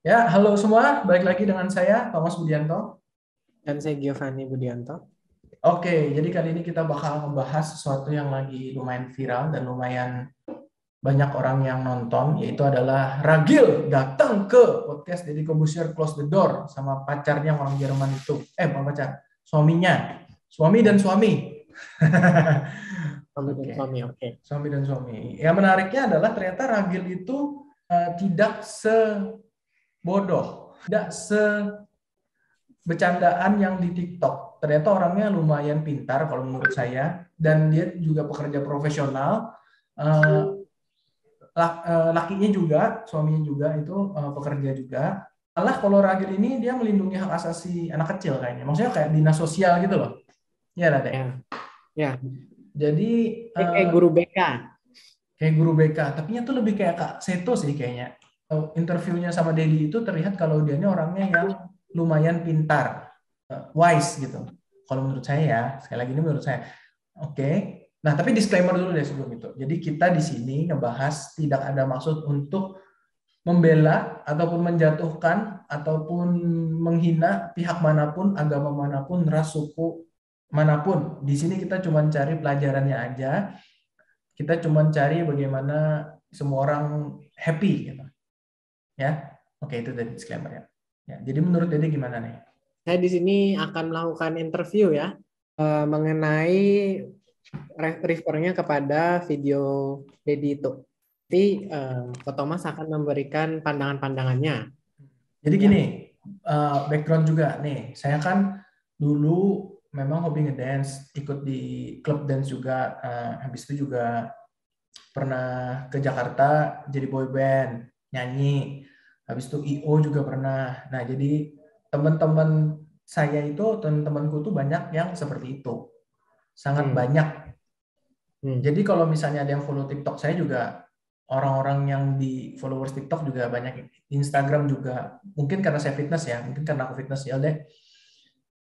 Ya, halo semua. Balik lagi dengan saya, Thomas Budianto. Dan saya Giovanni Budianto. Oke, jadi kali ini kita bakal membahas sesuatu yang lagi lumayan viral dan lumayan banyak orang yang nonton, yaitu adalah Ragil datang ke podcast Deddy Corbuzier Close the Door sama pacarnya orang Jerman itu. Bukan pacar, suaminya. Suami dan Ya, suami. suami dan Oke, suami, oke. suami dan suami. Yang menariknya adalah ternyata Ragil itu tidak sebodoh, tidak bercandaan yang di TikTok. Ternyata orangnya lumayan pintar kalau menurut saya, dan dia juga pekerja profesional. Eh, Lakinya juga, suaminya juga itu pekerja juga. Malah kalau Ragil ini dia melindungi hak asasi anak kecil kayaknya. Maksudnya kayak dinas sosial gitu loh. Iya lah, Dek. Ya, ya. Jadi Kayak guru BK. kayak guru BK, tapi nya tuh lebih kayak Kak Seto sih kayaknya. Interviewnya sama Dedi itu terlihat kalau dia ini orangnya yang lumayan pintar, wise gitu. Kalau menurut saya ya, sekali lagi ini menurut saya. Oke. Nah, tapi disclaimer dulu deh sebelum itu. Jadi kita di sini ngebahas tidak ada maksud untuk membela ataupun menjatuhkan ataupun menghina pihak manapun, agama manapun, ras, suku manapun. Di sini kita cuma cari pelajarannya aja. Kita cuma cari bagaimana semua orang happy gitu. Ya. Oke, itu dari disclaimer ya. Ya, jadi menurut Dede gimana nih? Saya di sini akan melakukan interview ya mengenai refernya kepada video Dedi itu. Nanti Ko Thomas akan memberikan pandangan-pandangannya Jadi ya. gini, background juga nih. Saya kan dulu memang hobi ngedance, ikut di klub dance juga. Habis itu juga pernah ke Jakarta jadi boy band, nyanyi. Habis itu IO juga pernah. Nah, jadi teman-teman saya itu, teman-temanku tuh banyak yang seperti itu. Sangat Hmm. banyak. Hmm. Jadi kalau misalnya ada yang follow TikTok saya juga, orang-orang yang di followers TikTok juga banyak. Instagram juga. Mungkin karena saya fitness ya, mungkin karena aku fitness ya deh.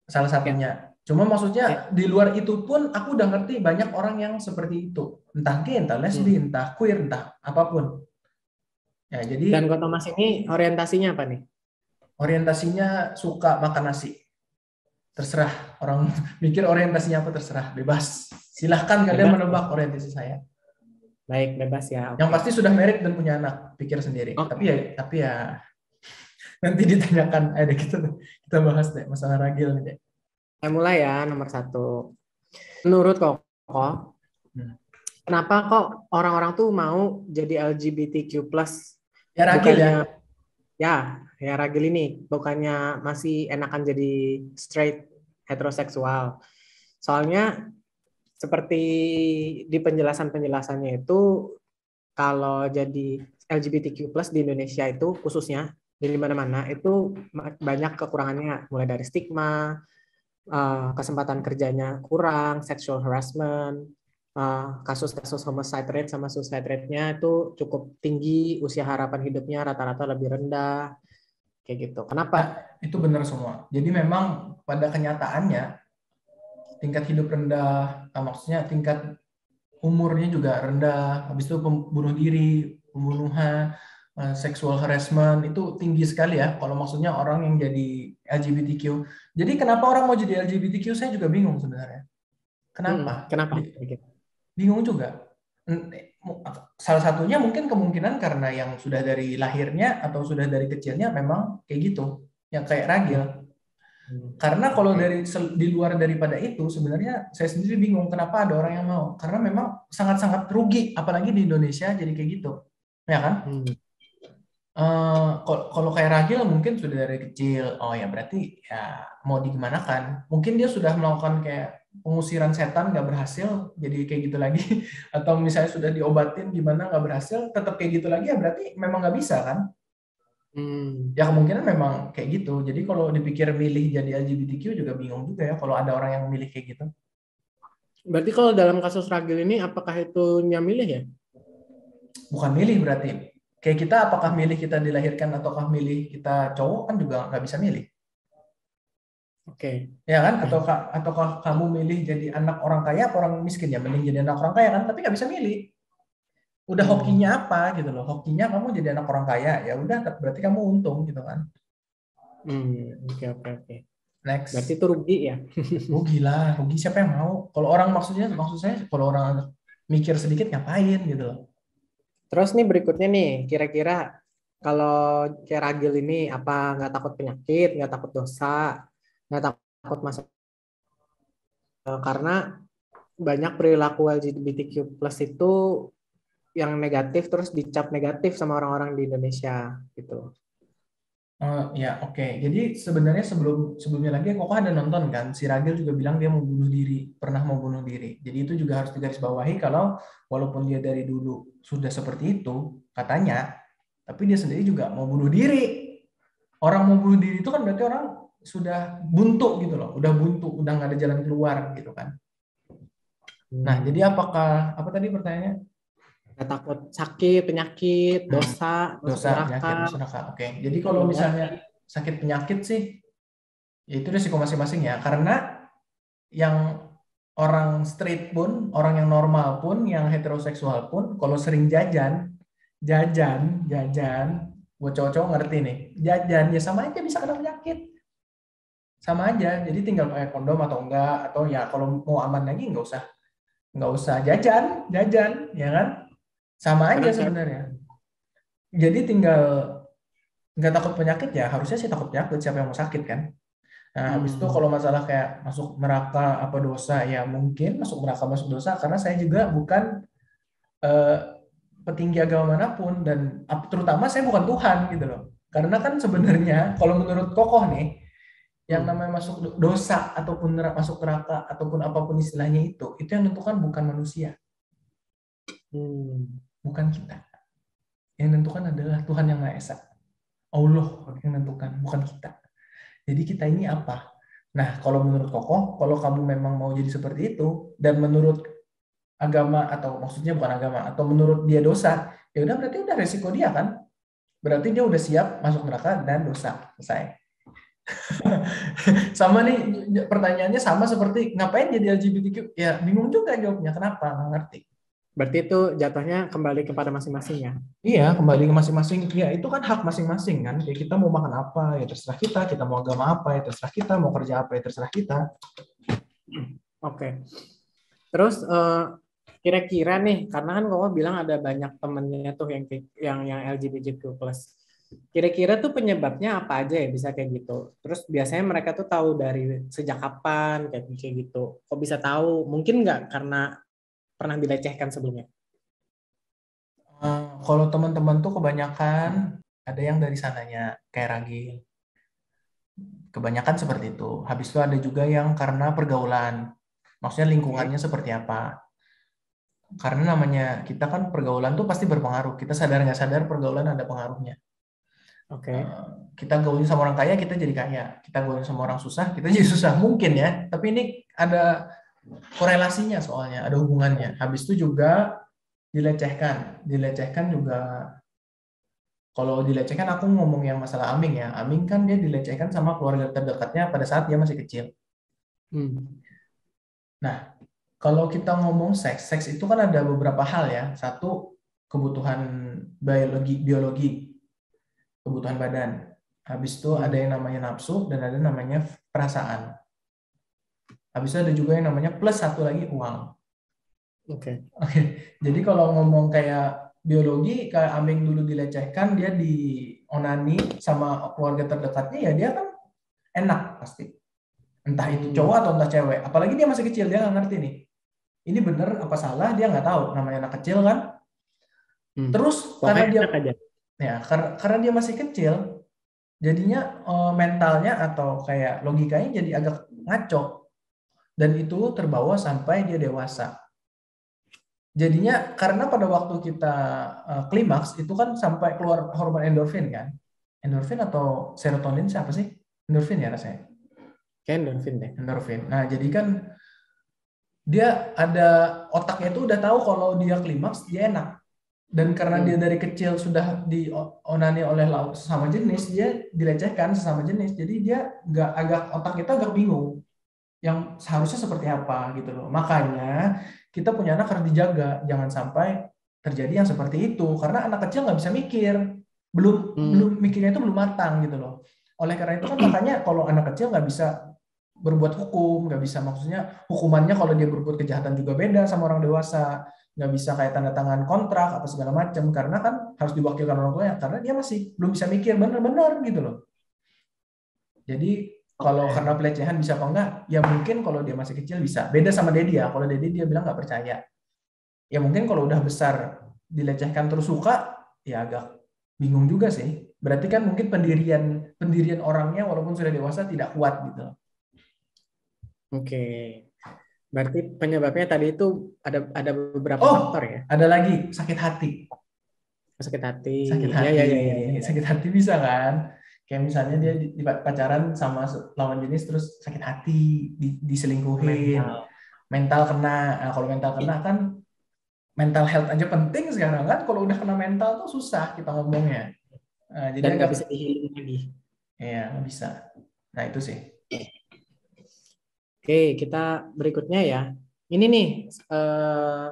Salah Ya, satunya. Cuma maksudnya ya. di luar itu pun aku udah ngerti banyak orang yang seperti itu. Entah gay, entah lesbi, Hmm. entah queer, entah apapun. Ya, Dan jadi Ko Thomas ini orientasinya apa nih? orientasinya suka makan nasi. Terserah orang mikir orientasinya apa, terserah, bebas. Silahkan kalian Bebas ya. menebak orientasi saya. Baik, bebas ya. Yang Oke. pasti sudah married dan punya anak, pikir sendiri. Tapi ya, Oke. nanti ditanyakan, ada kita bahas deh masalah ragil nih deh. Saya mulai ya nomor satu. Menurut Koko, Hmm. kenapa kok orang-orang tuh mau jadi LGBTQ+? Ya ragil ya. Bukannya ya ragil ini, bukannya masih enakan jadi straight heteroseksual. Soalnya seperti di penjelasan-penjelasannya itu kalau jadi LGBTQ+ di Indonesia itu khususnya di mana-mana itu banyak kekurangannya, mulai dari stigma, kesempatan kerjanya kurang, sexual harassment, kasus-kasus homicide rate sama suicide rate-nya itu cukup tinggi, usia harapan hidupnya rata-rata lebih rendah, kayak gitu. Nah, Kenapa? itu benar semua. Jadi memang pada kenyataannya tingkat hidup rendah, maksudnya tingkat umurnya juga rendah, habis itu bunuh diri, pembunuhan, sexual harassment itu tinggi sekali ya. Kalau maksudnya orang yang jadi LGBTQ. Jadi kenapa orang mau jadi LGBTQ saya juga bingung sebenarnya. Kenapa? Kenapa? Begitu. Bingung juga. Salah satunya mungkin kemungkinan karena yang sudah dari lahirnya atau sudah dari kecilnya memang kayak gitu, yang kayak Hmm, ragil. Karena kalau Oke. dari di luar daripada itu sebenarnya saya sendiri bingung kenapa ada orang yang mau. Karena memang sangat-sangat rugi apalagi di Indonesia jadi kayak gitu. Ya kan? Hmm, Kalau kayak Ragil mungkin sudah dari kecil. Oh ya berarti ya mau digimanakan. Mungkin dia sudah melakukan kayak pengusiran setan nggak berhasil jadi kayak gitu lagi. Atau misalnya sudah diobatin gimana nggak berhasil tetap kayak gitu lagi ya berarti memang nggak bisa kan? hmm. Ya kemungkinan memang kayak gitu. Jadi kalau dipikir milih jadi LGBTQ juga bingung juga ya kalau ada orang yang milih kayak gitu. Berarti kalau dalam kasus ragil ini, apakah itu nyamilih ya? Bukan milih berarti. Kayak kita apakah milih kita dilahirkan ataukah milih kita cowok kan juga nggak bisa milih. Oke, Ya kan? oke. Ataukah kamu milih jadi anak orang kaya atau orang miskin ya? Mending jadi anak orang kaya kan? Tapi nggak bisa milih. Udah hokinya apa gitu loh. Hokinya kamu jadi anak orang kaya, ya udah berarti kamu untung gitu kan. Oke, oke, oke. Berarti Next. itu rugi ya. Rugi lah, rugi siapa yang mau? Kalau orang maksud saya kalau orang mikir sedikit ngapain gitu loh. Terus nih berikutnya nih, kira-kira kalau kayak Ragil ini apa nggak takut penyakit, nggak takut dosa, nggak takut masuk karena banyak perilaku LGBTQ plus itu yang negatif terus dicap negatif sama orang-orang di Indonesia gitu. Ya oke. Jadi sebenarnya sebelumnya lagi Koko ada nonton kan, si Ragil juga bilang dia mau bunuh diri, pernah mau bunuh diri. Jadi itu juga harus digarisbawahi kalau walaupun dia dari dulu sudah seperti itu katanya, tapi dia sendiri juga mau bunuh diri. Orang mau bunuh diri itu kan berarti orang sudah buntu gitu loh, udah buntu, udah nggak ada jalan keluar gitu kan. Nah, jadi Hmm. apakah apa tadi pertanyaannya? Nggak takut sakit, penyakit, Hmm, dosa, masuk dosa, neraka, penyakit, dosa, Kak. Oke. Jadi itu kalau enggak. misalnya sakit penyakit sih, ya itu resiko masing-masing ya. Karena yang orang straight pun, orang yang normal pun, yang heteroseksual pun, kalau sering jajan, buat cowok-cowok ngerti nih, jajan ya sama aja bisa kena penyakit, sama aja. Jadi tinggal pakai kondom atau enggak, atau ya kalau mau aman lagi nggak usah jajan, ya kan? Sama aja Sekarang saya sebenarnya. Jadi tinggal nggak takut penyakit ya harusnya sih takut penyakit siapa yang mau sakit kan. Nah, habis itu hmm. kalau masalah kayak masuk neraka apa dosa, ya mungkin masuk neraka masuk dosa karena saya juga bukan eh, petinggi agama manapun dan terutama saya bukan Tuhan gitu loh. Karena kan sebenarnya kalau menurut kokoh nih, yang Hmm. namanya masuk dosa ataupun masuk neraka ataupun apapun istilahnya itu yang menentukan bukan manusia, Hmm. bukan kita. Yang menentukan adalah Tuhan yang Maha Esa. Allah yang menentukan, bukan kita. Jadi kita ini apa? Nah, kalau menurut kokoh, kalau kamu memang mau jadi seperti itu dan menurut agama atau maksudnya bukan agama atau menurut dia dosa, ya udah berarti udah resiko dia kan? Berarti dia udah siap masuk neraka dan dosa. Selesai. Sama nih pertanyaannya sama seperti ngapain jadi LGBTQ? Ya bingung juga jawabnya. Kenapa? Nggak ngerti. Berarti itu jatuhnya kembali kepada masing-masing ya. Iya, kembali ke masing-masing. Ya, itu kan hak masing-masing kan. Kayak kita mau makan apa, ya terserah kita mau agama apa, ya terserah kita, mau kerja apa, ya terserah kita. Oke. Terus kira-kira nih, karena kan kamu bilang ada banyak temennya tuh yang LGBTQ+. Kira-kira tuh penyebabnya apa aja ya bisa kayak gitu. Terus biasanya mereka tuh tahu dari sejak kapan kayak gitu. Kok bisa tahu? Mungkin nggak karena pernah dilecehkan sebelumnya. Kalau teman-teman tuh kebanyakan ada yang dari sananya, kayak Ragi. Kebanyakan seperti itu. Habis itu ada juga yang karena pergaulan. Maksudnya Oke. lingkungannya seperti apa. Karena namanya kita kan pergaulan tuh pasti berpengaruh. Kita sadar nggak sadar pergaulan ada pengaruhnya. Oke. Eh, kita gaulin sama orang kaya, kita jadi kaya. Kita gaulin sama orang susah, kita jadi susah. Mungkin ya. Tapi ini ada korelasinya soalnya, ada hubungannya. Habis itu juga dilecehkan. Dilecehkan juga, kalau dilecehkan aku ngomong yang masalah Aming ya. Aming kan dia dilecehkan sama keluarga terdekatnya pada saat dia masih kecil. Hmm. Nah, kalau kita ngomong seks, seks itu kan ada beberapa hal ya. Satu, kebutuhan biologi, kebutuhan badan. Habis itu ada Hmm. yang namanya nafsu dan ada namanya perasaan. Habis itu ada juga yang namanya plus satu lagi uang. Oke. Oke, jadi kalau ngomong kayak biologi, kayak Aming dulu dilecehkan, dia dionani sama keluarga terdekatnya, ya dia kan enak pasti. Entah itu Hmm. cowok atau entah cewek. Apalagi dia masih kecil, dia nggak ngerti nih. Ini bener apa salah, dia nggak tahu. Namanya anak kecil kan. Hmm. Terus karena Pokoknya dia enak aja. ya karena dia masih kecil, jadinya mentalnya atau kayak logikanya jadi agak ngaco dan itu terbawa sampai dia dewasa. Jadinya karena pada waktu kita klimaks itu kan sampai keluar hormon endorfin kan. Endorfin atau serotonin siapa sih? Endorfin ya rasanya. Kayak endorfin deh. Endorfin. Nah, jadi kan dia ada otaknya itu udah tahu kalau dia klimaks dia enak. Dan karena dia Hmm. dari kecil sudah dionani oleh laut sesama jenis, dia dilecehkan sesama jenis. Jadi dia nggak agak otak kita agak bingung yang seharusnya seperti apa gitu loh. Makanya kita punya anak harus dijaga, jangan sampai terjadi yang seperti itu karena anak kecil nggak bisa mikir, belum Hmm. belum mikirnya itu belum matang gitu loh. Oleh karena itu kan makanya kalau anak kecil nggak bisa berbuat hukum, nggak bisa, maksudnya hukumannya kalau dia berbuat kejahatan juga beda sama orang dewasa, nggak bisa kayak tanda tangan kontrak apa segala macam karena kan harus diwakilkan orang tuanya karena dia masih belum bisa mikir benar-benar gitu loh. Jadi kalau karena Oke. pelecehan bisa apa enggak? Ya mungkin kalau dia masih kecil bisa. Beda sama Dedi ya. Kalau Dedi dia bilang nggak percaya. Ya mungkin kalau udah besar dilecehkan terus suka, ya agak bingung juga sih. Berarti kan mungkin pendirian pendirian orangnya walaupun sudah dewasa tidak kuat gitu. Oke. Berarti penyebabnya tadi itu ada beberapa Oh, faktor ya. ada lagi sakit hati. Sakit hati. Sakit Ya, hati. ya, ya, ya, ya, ya. Sakit hati bisa kan? Kayak misalnya dia Hmm. di pacaran sama lawan jenis terus sakit hati, diselingkuhin, Mental. mental kena. Nah, kalau mental kena kan mental health aja penting sekarang kan. Kalau udah kena mental tuh susah kita ngomongnya. Nah, jadi Dan agak nggak bisa dihealing lagi. ya nggak bisa. Nah itu sih. Oke, kita berikutnya ya. Ini nih, eh,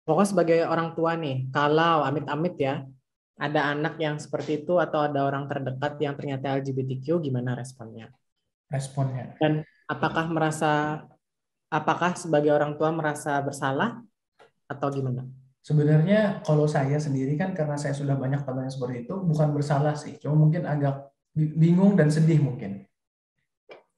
pokoknya sebagai orang tua nih, kalau amit-amit ya, ada anak yang seperti itu atau ada orang terdekat yang ternyata LGBTQ, gimana responnya? Responnya. Dan apakah sebagai orang tua merasa bersalah atau gimana? Sebenarnya kalau saya sendiri kan karena saya sudah banyak teman yang seperti itu bukan bersalah sih. Cuma mungkin agak bingung dan sedih mungkin.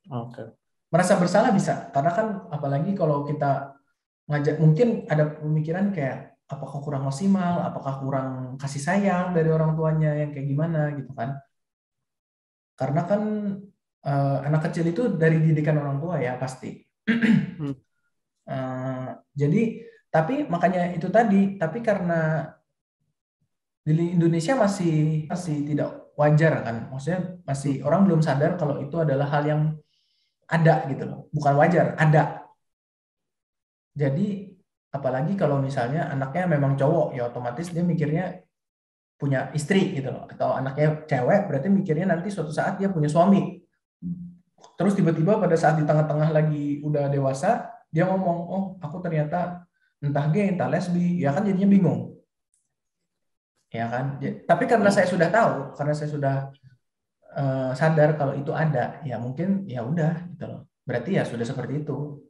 Oke. Merasa bersalah bisa karena kan apalagi kalau kita ngajak mungkin ada pemikiran kayak apakah kurang maksimal, apakah kurang kasih sayang dari orang tuanya yang kayak gimana gitu kan. Karena kan anak kecil itu dari didikan orang tua ya pasti. Hmm. Jadi tapi makanya itu tadi, tapi karena di Indonesia masih masih tidak wajar kan, maksudnya masih Hmm. orang belum sadar kalau itu adalah hal yang ada gitu loh, bukan wajar, ada. Jadi apalagi kalau misalnya anaknya memang cowok ya otomatis dia mikirnya punya istri gitu loh, atau anaknya cewek berarti mikirnya nanti suatu saat dia punya suami. Terus tiba-tiba pada saat di tengah-tengah lagi udah dewasa, dia ngomong, oh aku ternyata entah gay, entah lesbi, ya kan jadinya bingung. Ya kan? Tapi karena saya sudah tahu, karena saya sudah sadar kalau itu ada, ya mungkin ya udah gitu loh. Berarti ya sudah seperti itu.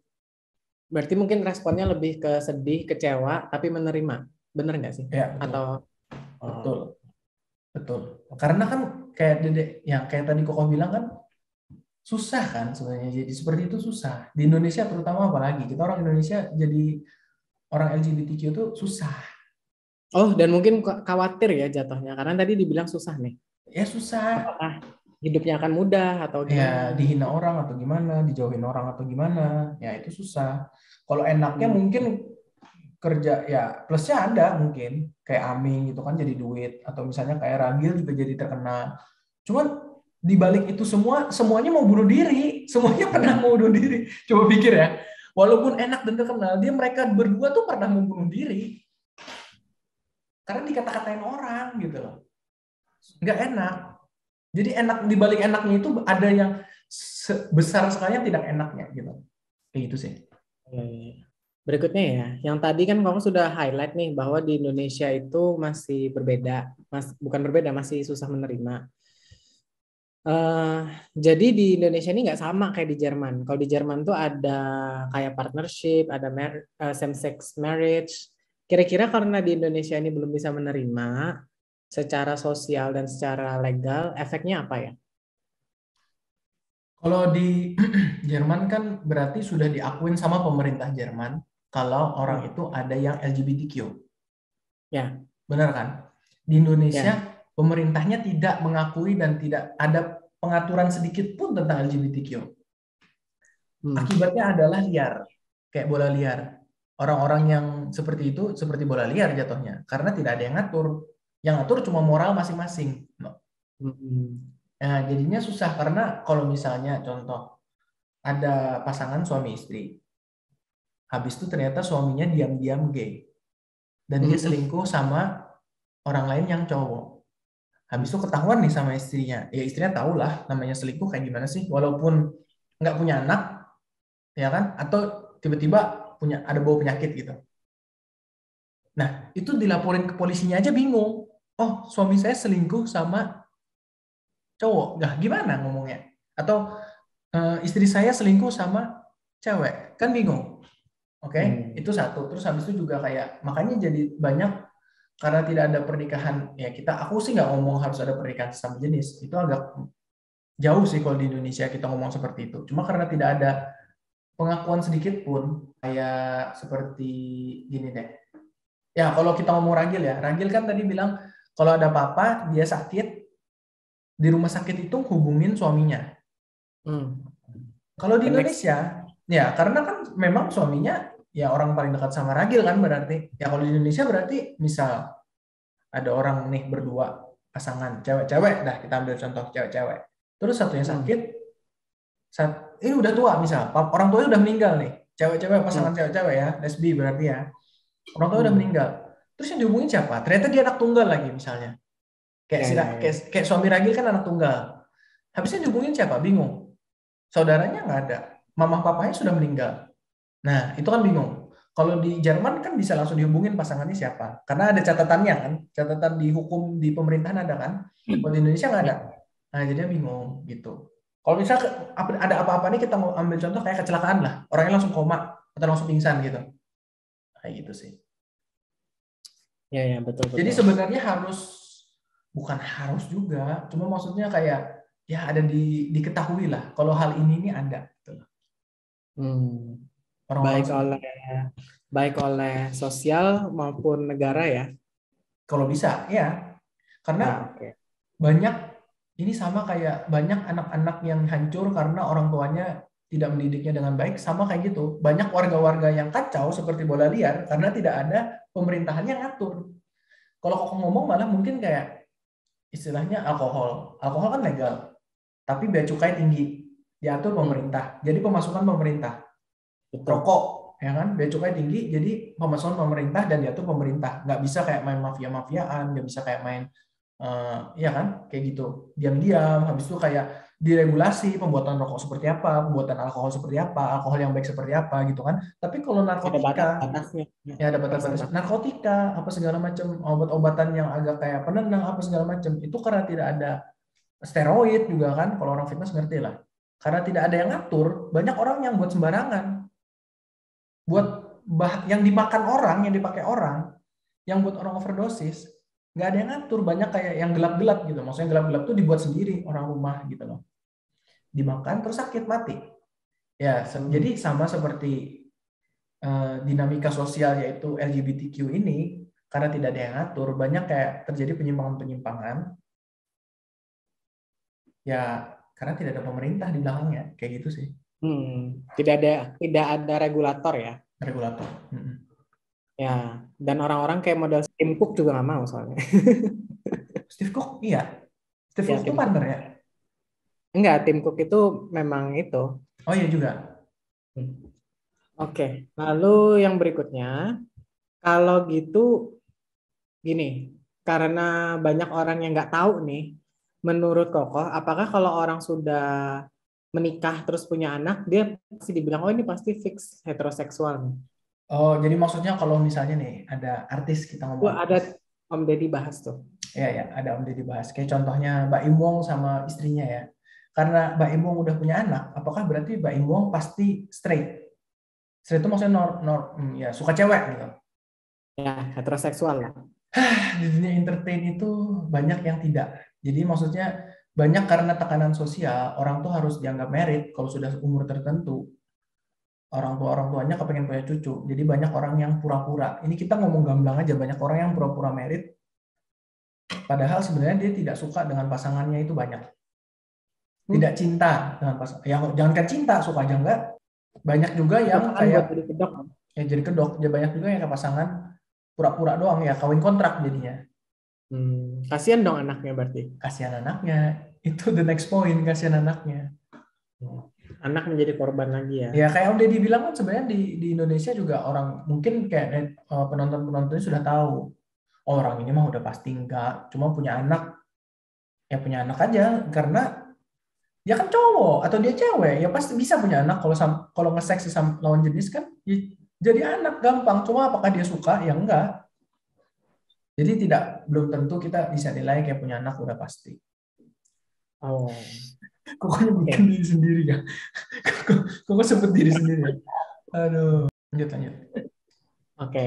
Berarti mungkin responnya lebih ke sedih, kecewa, tapi menerima. Bener nggak sih? Ya betul, Atau betul, oh, betul. Karena kan kayak Dede, yang kayak tadi Kokoh bilang kan susah kan sebenarnya. Jadi seperti itu susah. Di Indonesia terutama apalagi kita orang Indonesia jadi orang LGBTQ itu susah. oh, dan mungkin khawatir ya jatuhnya karena tadi dibilang susah nih. Ya susah. Apakah hidupnya akan mudah atau Ya gimana? dihina orang atau gimana, dijauhin orang atau gimana, ya itu susah. Kalau enaknya Hmm. mungkin kerja ya plusnya ada mungkin kayak Aming gitu kan jadi duit atau misalnya kayak Ragil juga jadi terkenal. Cuman di balik itu semua semuanya mau bunuh diri, semuanya pernah mau bunuh diri. Coba pikir ya, walaupun enak dan terkenal, dia mereka berdua tuh pernah mau bunuh diri karena dikata-katain orang gitu loh. Nggak enak. Jadi enak di balik enaknya itu ada yang besar sekali yang tidak enaknya gitu. Kayak gitu sih. Eh, Berikutnya ya, yang tadi kan kamu sudah highlight nih bahwa di Indonesia itu masih berbeda, bukan berbeda, masih susah menerima. Eh, jadi di Indonesia ini nggak sama kayak di Jerman. Kalau di Jerman tuh ada kayak partnership, ada same sex marriage. Kira-kira karena di Indonesia ini belum bisa menerima secara sosial dan secara legal, efeknya apa ya? Kalau di Jerman kan berarti sudah diakuin sama pemerintah Jerman kalau orang Hmm. itu ada yang LGBTQ. Ya, Benar kan? Di Indonesia ya. pemerintahnya tidak mengakui dan tidak ada pengaturan sedikit pun tentang LGBTQ. Hmm. Akibatnya adalah liar, kayak bola liar. Orang-orang yang seperti itu seperti bola liar jatuhnya karena tidak ada yang ngatur. Yang ngatur cuma moral masing-masing. Hmm. Nah, jadinya susah karena kalau misalnya contoh ada pasangan suami istri. Habis itu ternyata suaminya diam-diam gay dan dia Hmm. selingkuh sama orang lain yang cowok. Habis itu ketahuan nih sama istrinya. Ya istrinya tahu lah namanya selingkuh kayak gimana sih. Walaupun nggak punya anak, ya kan? Atau tiba-tiba punya ada bau penyakit gitu. Nah, itu dilaporin ke polisinya aja bingung. Oh, suami saya selingkuh sama cowok. Nah, gimana ngomongnya? Atau istri saya selingkuh sama cewek. Kan bingung. Oke, Hmm. itu satu. Terus habis itu juga kayak makanya jadi banyak karena tidak ada pernikahan. Ya aku sih nggak ngomong harus ada pernikahan sesama jenis. Itu agak jauh sih kalau di Indonesia kita ngomong seperti itu. Cuma karena tidak ada pengakuan sedikit pun kayak seperti gini deh. Ya, kalau kita ngomong ragil ya, ragil kan tadi bilang kalau ada apa-apa dia sakit di rumah sakit itu hubungin suaminya. Hmm. Kalau di The next. Indonesia, ya karena kan memang suaminya ya orang paling dekat sama ragil kan berarti. Ya kalau di Indonesia berarti misal ada orang nih berdua pasangan cewek-cewek, dah kita ambil contoh cewek-cewek. Terus satunya Hmm. sakit, ini udah tua misal, orang tuanya udah meninggal nih, cewek-cewek pasangan Hmm. cewek-cewek ya, lesbi berarti ya, orang tua udah Hmm. meninggal. Terus yang dihubungin siapa? Ternyata dia anak tunggal lagi misalnya. Kayak Ya, si ya, kayak, ya. kayak suami ragil kan anak tunggal. Habisnya dihubungin siapa? Bingung. Saudaranya nggak ada. Mama papanya sudah meninggal. Nah, itu kan bingung. Kalau di Jerman kan bisa langsung dihubungin pasangannya siapa. Karena ada catatannya kan. Catatan di hukum di pemerintahan ada kan. Kalau di Indonesia nggak ada. Ya. Nah, jadinya bingung gitu. Kalau misalnya ada apa-apa nih kita mau ambil contoh kayak kecelakaan lah. Orangnya langsung koma atau langsung pingsan gitu. Kayak gitu sih. Ya, ya, betul, Jadi betul. sebenarnya bukan harus juga. Cuma maksudnya kayak ya ada diketahui lah. Kalau hal ini ada. Gitu. Hmm. Orang-orang Baik seperti oleh baik oleh sosial maupun negara ya. kalau bisa ya. Karena Ya, oke. banyak ini sama kayak banyak anak-anak yang hancur karena orang tuanya tidak mendidiknya dengan baik sama kayak gitu. Banyak warga-warga yang kacau seperti bola liar karena tidak ada pemerintahan yang ngatur. Kalau kok ngomong malah mungkin kayak istilahnya alkohol. Alkohol kan legal, tapi bea cukai tinggi. Diatur Hmm. pemerintah. Jadi pemasukan pemerintah. Betul. Rokok ya kan bea cukai tinggi jadi pemasukan pemerintah dan diatur pemerintah. Nggak bisa kayak main mafia-mafiaan, nggak bisa kayak main ya kan kayak gitu diam-diam habis itu kayak diregulasi pembuatan rokok seperti apa pembuatan alkohol seperti apa alkohol yang baik seperti apa gitu kan tapi kalau Ada narkotika batas-batasnya. Ya, ya ada batas-batas persentase. narkotika apa segala macam obat-obatan yang agak kayak penenang apa segala macam itu karena tidak ada steroid juga kan kalau orang fitness ngerti lah karena tidak ada yang ngatur banyak orang yang buat sembarangan buat yang dimakan orang yang dipakai orang yang buat orang overdosis nggak ada yang ngatur banyak kayak yang gelap-gelap gitu maksudnya gelap-gelap tuh dibuat sendiri orang rumah gitu loh dimakan terus sakit mati ya Hmm. jadi sama seperti dinamika sosial yaitu LGBTQ ini karena tidak ada yang ngatur banyak kayak terjadi penyimpangan-penyimpangan ya karena tidak ada pemerintah di belakangnya kayak gitu sih Tidak ada regulator ya. regulator. Mm-mm. Ya, dan orang-orang kayak model Tim Cook juga nggak mau soalnya. Steve Cook iya Steve Ya, Cook tuh Tim Cook. partner ya Enggak, Tim Cook itu memang itu. oh iya juga Hmm. Oke, lalu yang berikutnya, kalau gitu gini, karena banyak orang yang nggak tahu nih, menurut Kokoh, apakah kalau orang sudah menikah terus punya anak, dia pasti dibilang, oh ini pasti fix heteroseksual nih. oh jadi maksudnya kalau misalnya nih ada artis kita Itu ngomong ada artis Om Deddy bahas tuh. ya, ada Om Deddy bahas. Kayak contohnya Mbak Imwong sama istrinya ya. Karena Mbak Imwong udah punya anak, apakah berarti Mbak Imwong pasti straight? Straight itu maksudnya ya suka cewek gitu. Ya, heteroseksual lah. Di dunia entertain itu banyak yang tidak. Jadi maksudnya banyak karena tekanan sosial, orang tuh harus dianggap merit kalau sudah umur tertentu. Orang tuanya kepengen punya cucu. Jadi banyak orang yang pura-pura. Ini kita ngomong gamblang aja, banyak orang yang pura-pura merit, padahal sebenarnya dia tidak suka dengan pasangannya itu banyak. Tidak cinta dengan pasangan. Ya, jangankan cinta, suka aja enggak. Banyak juga yang Suka kan buat kayak jadi kedok. ya jadi kedok. Ya banyak juga yang kayak pasangan pura-pura doang ya kawin kontrak jadinya. Kasihan dong anaknya berarti. Kasihan anaknya. Itu the next point, kasihan anaknya. Anak menjadi korban lagi ya. Ya kayak Om Deddy bilang kan sebenarnya di Indonesia juga orang mungkin kayak penonton-penontonnya sudah tahu. Oh, orang ini mah udah pasti enggak, cuma punya anak ya punya anak aja karena dia kan cowok atau dia cewek ya pasti bisa punya anak kalau nge-seks sama lawan jenis kan ya jadi anak gampang cuma apakah dia suka ya enggak Jadi belum tentu kita bisa nilai kayak punya anak udah pasti. Oh, Kok nyebutin oke. diri sendiri ya? Kok sebut diri sendiri ya? Aduh, lanjut. Oke.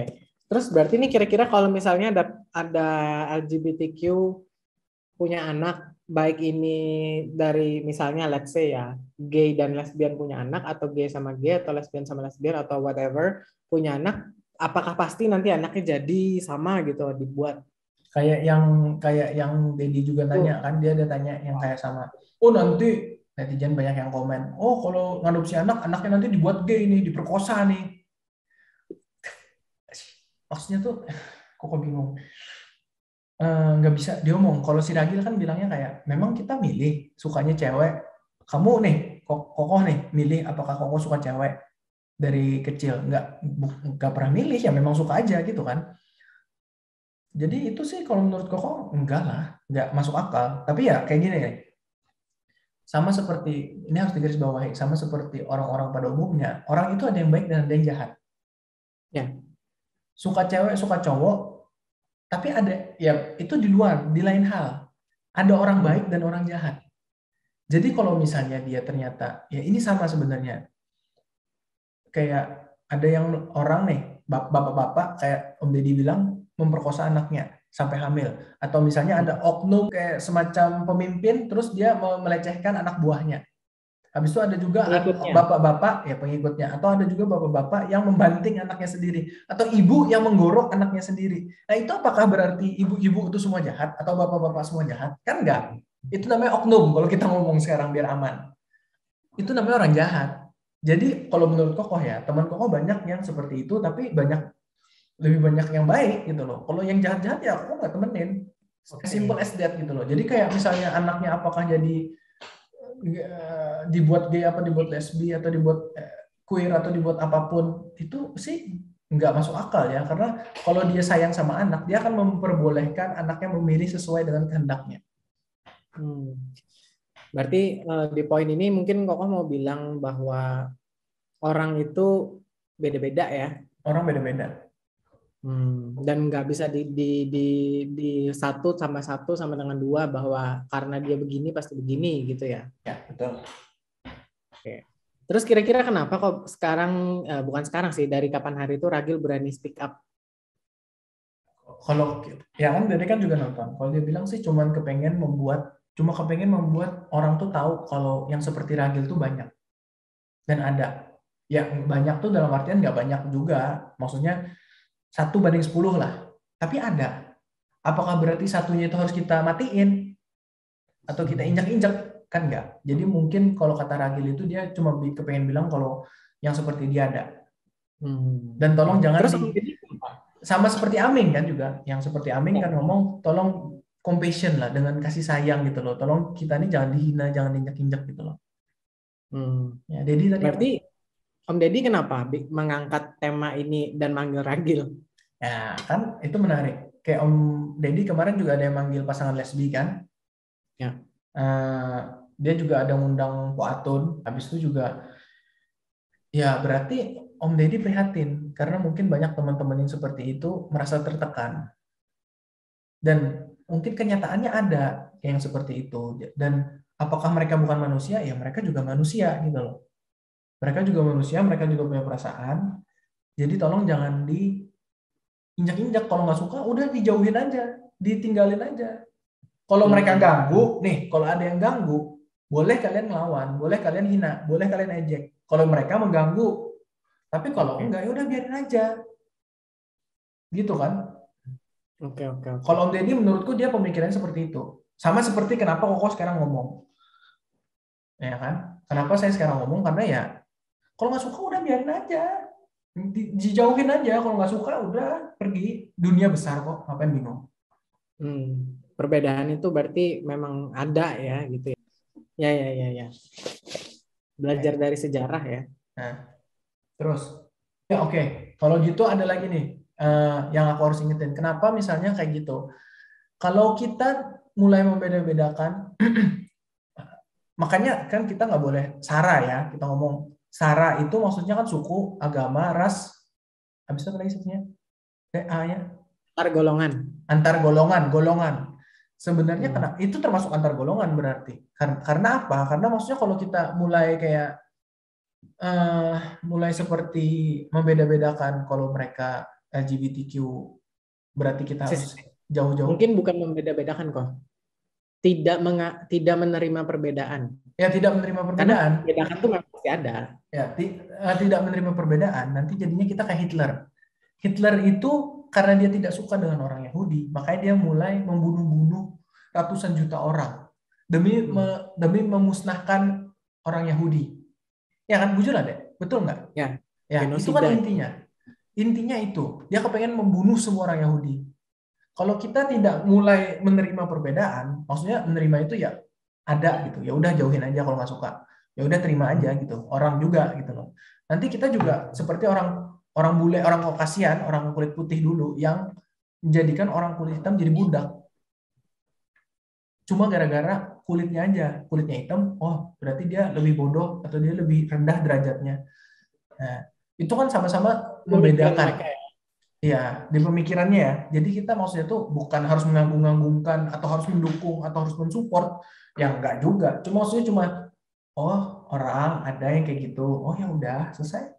Terus berarti ini kira-kira kalau misalnya ada LGBTQ punya anak, baik ini dari misalnya let's say ya, gay dan lesbian punya anak, atau gay sama gay, atau lesbian sama lesbian, atau whatever, punya anak, apakah pasti nanti anaknya jadi sama gitu dibuat? Kayak yang Dedi juga nanya Tuh. kan, dia ada tanya yang kayak sama. Oh nanti netizen banyak yang komen. Oh kalau ngadopsi anak, anaknya nanti dibuat gay nih, diperkosa nih. Maksudnya tuh, kok bingung. Nggak bisa diomong. Kalau si Ragil kan bilangnya kayak, memang kita milih sukanya cewek. Kamu nih, kokoh nih, milih apakah kokoh suka cewek dari kecil? Nggak pernah milih ya, memang suka aja gitu kan. Jadi itu sih kalau menurut kokoh enggak lah, nggak masuk akal. Tapi ya kayak gini ya, sama seperti ini harus digarisbawahi, sama seperti orang-orang pada umumnya, orang itu ada yang baik dan ada yang jahat. Ya. Suka cewek, suka cowok, tapi ada ya itu di luar, di lain hal. Ada orang Hmm. baik dan orang jahat. Jadi kalau misalnya dia ternyata, ya ini sama sebenarnya. Kayak ada yang orang nih, bapak-bapak kayak Om Deddy bilang, memperkosa anaknya sampai hamil. Atau misalnya ada oknum kayak semacam pemimpin, terus dia melecehkan anak buahnya. Habis itu ada juga Pengikutnya. bapak-bapak, ya pengikutnya. Atau ada juga bapak-bapak yang membanting anaknya sendiri. Atau ibu yang menggorok anaknya sendiri. Nah itu apakah berarti ibu-ibu itu semua jahat? Atau bapak-bapak semua jahat? Kan enggak. Itu namanya oknum kalau kita ngomong sekarang biar aman. Itu namanya orang jahat. Jadi kalau menurut Kokoh ya, teman Kokoh banyak yang seperti itu, tapi lebih banyak yang baik gitu loh. Kalau yang jahat-jahat ya Kokoh nggak temenin. As simple Oke. as that gitu loh. Jadi kayak misalnya anaknya apakah jadi dibuat gay apa dibuat lesbi atau dibuat queer atau dibuat apapun, itu sih nggak masuk akal ya. Karena kalau dia sayang sama anak, dia akan memperbolehkan anaknya memilih sesuai dengan kehendaknya. Hmm. Berarti di poin ini mungkin Kokoh mau bilang bahwa orang itu beda-beda ya. Orang beda-beda. Dan nggak bisa di satu sama dengan dua bahwa karena dia begini pasti begini gitu ya. Ya, betul. Oke. Terus kira-kira kenapa kok sekarang, bukan sekarang sih, dari kapan hari itu Ragil berani speak up? Kalau ya kan Dede kan juga nonton. Kalau dia bilang sih cuma kepengen membuat orang tuh tahu kalau yang seperti Ragil tuh banyak dan ada. Ya banyak tuh dalam artian nggak banyak juga. Maksudnya 1 banding 10 lah. Tapi ada. Apakah berarti satunya itu harus kita matiin atau kita Hmm. injak-injak? Kan nggak. Jadi mungkin kalau kata Ragil itu dia cuma kepengen bilang kalau yang seperti dia ada. Dan Oke. tolong jangan Terus Om Deddy kenapa? sama seperti Aming kan juga. Yang seperti Aming Ya. kan ngomong tolong compassion lah dengan kasih sayang gitu loh. Tolong kita ini jangan dihina, jangan diinjak-injak gitu loh. Hmm. Ya, Dedi tadi apa? Berarti Om Deddy kenapa mengangkat tema ini dan manggil Ragil? Ya, kan itu menarik. Kayak Om Dedi kemarin juga ada yang manggil pasangan lesbi kan. Ya. Eh, dia juga ada ngundang Po Atun. Habis itu juga ya berarti Om Deddy prihatin karena mungkin banyak teman-teman yang seperti itu merasa tertekan. Dan mungkin kenyataannya ada yang seperti itu. Dan apakah mereka bukan manusia? Ya mereka juga manusia gitu loh. Mereka juga manusia, mereka juga punya perasaan. Jadi tolong jangan diinjak-injak. Kalau nggak suka, udah dijauhin aja, ditinggalin aja. Kalau mereka ganggu, Hmm. nih, kalau ada yang ganggu, boleh kalian ngelawan, boleh kalian hina, boleh kalian ejek. Kalau mereka mengganggu, tapi kalau Oke. enggak, ya udah biarin aja, gitu kan? Oke, oke, oke. Kalau Om Deddy menurutku dia pemikirannya seperti itu. Sama seperti kenapa Koko sekarang ngomong, ya kan? Kenapa saya sekarang ngomong? Karena ya kalau nggak suka udah biarin aja, dijauhin aja. Kalau nggak suka udah pergi. Dunia besar kok, ngapain bingung? Perbedaan itu berarti memang ada ya gitu ya. Ya, ya, ya, ya. Belajar dari sejarah ya. Nah, terus ya oke. Kalau gitu ada lagi nih yang aku harus ingetin. Kenapa misalnya kayak gitu? Kalau kita mulai membeda-bedakan, makanya kan kita nggak boleh sara ya. Kita ngomong sara itu maksudnya kan suku, agama, ras, habis itu apa lagi satunya? A ya. Antar golongan. Antar golongan. Sebenarnya Hmm. itu termasuk antar golongan berarti. Karena apa? Karena maksudnya kalau kita mulai kayak eh, mulai seperti membeda-bedakan kalau mereka LGBTQ berarti kita Sis, harus jauh-jauh. mungkin bukan membeda-bedakan kok. Tidak menerima perbedaan. Ya tidak menerima Karena perbedaan. perbedaan tuh memang pasti ada. Ya tidak menerima perbedaan. Nanti jadinya kita kayak Hitler. Hitler itu karena dia tidak suka dengan orang Yahudi, makanya dia mulai membunuh-bunuh ratusan juta orang Hmm. demi memusnahkan orang Yahudi. Ya kan, bujur deh, betul nggak? Ya, Ya, itu kan genosida itu. intinya. Intinya itu, dia kepengen membunuh semua orang Yahudi. Kalau kita tidak mulai menerima perbedaan, maksudnya menerima itu ya ada gitu. Ya udah jauhin aja kalau nggak suka. Ya udah terima aja Hmm. gitu. Orang juga gitu loh. Nanti kita juga seperti orang orang bule, orang Caucasian, orang kulit putih dulu yang menjadikan orang kulit hitam jadi budak. Cuma gara-gara kulitnya aja, kulitnya hitam, oh berarti dia lebih bodoh atau dia lebih rendah derajatnya. Nah, itu kan sama-sama Pemikiran membedakan. mereka ya. Iya, di pemikirannya ya. Jadi kita maksudnya tuh bukan harus menganggung-anggungkan atau harus mendukung atau harus mensupport. Ya enggak juga. Cuma maksudnya cuma oh orang ada yang kayak gitu. Oh ya udah selesai.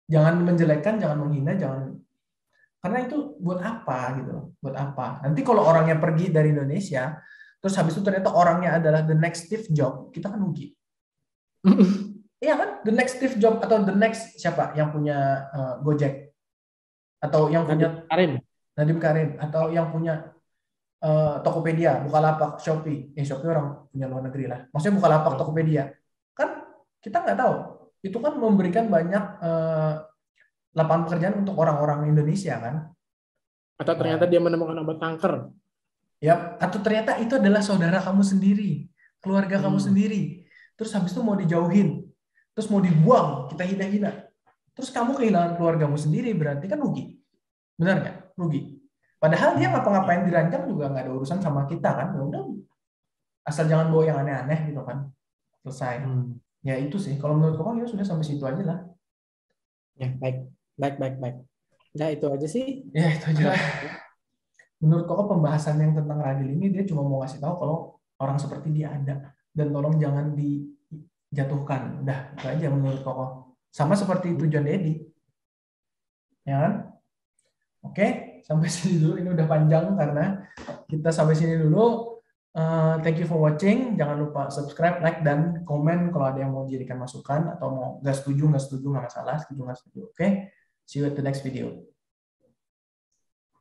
Jangan menjelekkan, jangan menghina, jangan karena itu buat apa gitu loh. Buat apa? Nanti kalau orangnya pergi dari Indonesia, terus habis itu ternyata orangnya adalah the next Steve Jobs, kita kan rugi. Iya kan? The next Steve Jobs atau the next siapa yang punya Gojek atau yang Nadiem punya Karim. Nadiem Karim atau yang punya Tokopedia, Bukalapak, Shopee. Shopee orang punya luar negeri lah. Maksudnya Bukalapak, Tokopedia. Kan kita nggak tahu. Itu kan memberikan banyak lapangan pekerjaan untuk orang-orang Indonesia kan. Atau ternyata Nah, dia menemukan obat kanker. ya, atau ternyata itu adalah saudara kamu sendiri, keluarga kamu Hmm. sendiri. Terus habis itu mau dijauhin, terus mau dibuang, kita hina-hina. Terus kamu kehilangan keluargamu sendiri, berarti kan rugi. Benar nggak? Rugi. Padahal dia ngapa-ngapain dirancang juga nggak ada urusan sama kita kan. Ya udah, asal jangan bawa yang aneh-aneh gitu kan. Selesai. Hmm. Ya itu sih. Kalau menurut kamu ya sudah sampai situ aja lah. Ya, baik. Baik, baik, baik. Nah, itu aja sih Ya itu aja lah. pendapat. Menurut koko pembahasan yang tentang Radil ini dia cuma mau ngasih tahu kalau orang seperti dia ada dan tolong jangan dijatuhkan. Udah itu aja menurut koko. Sama seperti tujuan Dedi, ya kan? Oke, sampai sini dulu. Ini udah panjang karena kita sampai sini dulu. Thank you for watching. Jangan lupa subscribe, like, dan komen kalau ada yang mau dijadikan masukan atau mau nggak setuju nggak masalah, setuju nggak setuju. Oke, see you at the next video.